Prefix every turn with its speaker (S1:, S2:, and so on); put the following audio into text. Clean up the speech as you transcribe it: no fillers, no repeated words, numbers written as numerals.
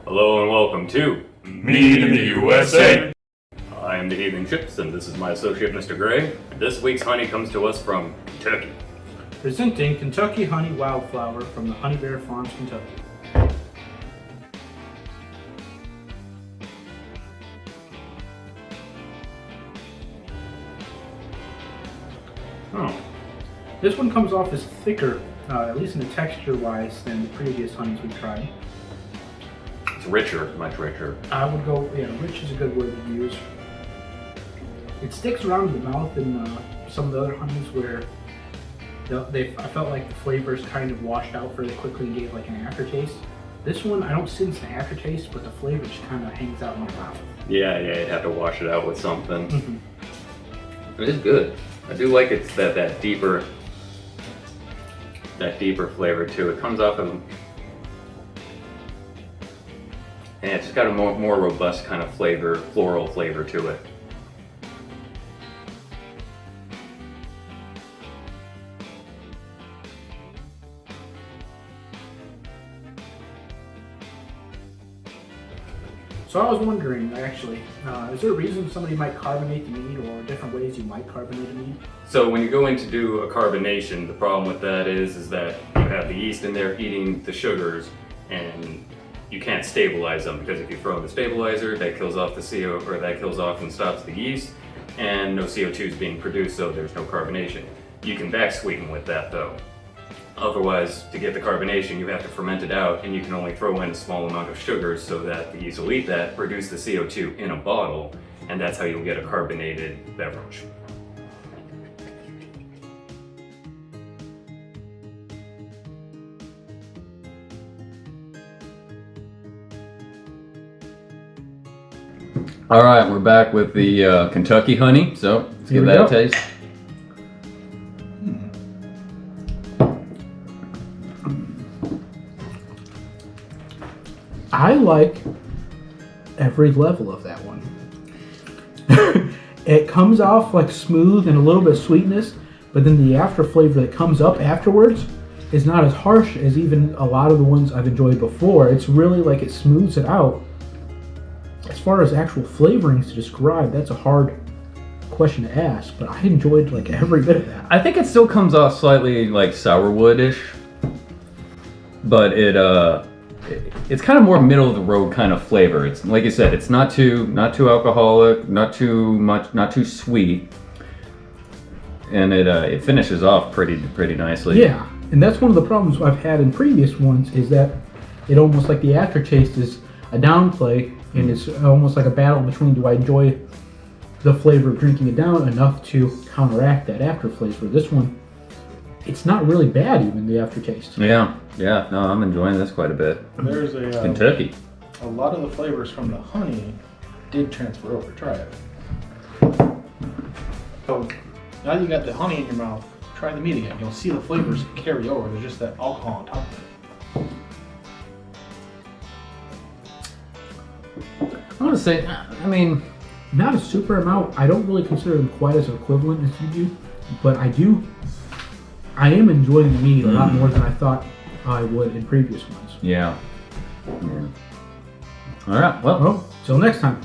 S1: Hello and welcome to
S2: Mead in the USA.
S1: I am the Heathen Chips, and this is my associate, Mr. Gray. This week's honey comes to us from Kentucky.
S3: Presenting Kentucky Honey Wildflower from the Honey Bear Farms, Kentucky. Oh, this one comes off as thicker, at least in the texture-wise, than the previous honeys we tried.
S1: It's richer, much richer.
S3: I would go, yeah, rich is a good word to use. It sticks around in the mouth in some of the other honeys where I felt like the flavors kind of washed out fairly quickly and gave like an aftertaste. This one, I don't sense the aftertaste, but the flavor just kind of hangs out in your mouth.
S1: Yeah, you'd have to wash it out with something.
S3: Mm-hmm.
S1: It is good. I do like it's that deeper flavor too. It comes off of, and it's got a more robust kind of flavor, floral flavor to it.
S3: So I was wondering, actually, is there a reason somebody might carbonate the mead, or different ways you might carbonate a mead?
S1: So when you go in to do a carbonation, the problem with that is that you have the yeast in there eating the sugars, and you can't stabilize them, because if you throw in the stabilizer, that kills off the CO, or that kills off and stops the yeast, and no CO2 is being produced, so there's no carbonation. You can back sweeten with that though. Otherwise, to get the carbonation, you have to ferment it out, and you can only throw in a small amount of sugars so that the yeast will eat that, produce the CO2 in a bottle, and that's how you'll get a carbonated beverage. All right, we're back with the Kentucky honey, so let's give that a taste.
S3: I like every level of that one. It comes off like smooth and a little bit of sweetness, but then the after flavor that comes up afterwards is not as harsh as even a lot of the ones I've enjoyed before. It's really like it smooths it out. As far as actual flavorings to describe, that's a hard question to ask, but I enjoyed like every bit of that.
S1: I think it still comes off slightly like sourwood-ish, but it's kind of more middle of the road kind of flavor. It's like you said, it's not too alcoholic, not too much, not too sweet, and it finishes off pretty nicely.
S3: Yeah, and that's one of the problems I've had in previous ones, is that it almost like the aftertaste is a downplay, and it's almost like a battle between, do I enjoy the flavor of drinking it down enough to counteract that after flavor. This one, it's not really bad, even the aftertaste.
S1: Yeah, no, I'm enjoying this quite a bit.
S2: There's a
S1: Kentucky.
S2: A lot of the flavors from the honey did transfer over. Try it. So now you got the honey in your mouth. Try the meat again. You'll see the flavors carry over. There's just that alcohol on top of it.
S1: I want to say, I mean,
S3: not a super amount. I don't really consider them quite as equivalent as you do, but I am enjoying the mead a lot more than I thought I would in previous ones.
S1: yeah. All right, well.
S3: Well, till next time.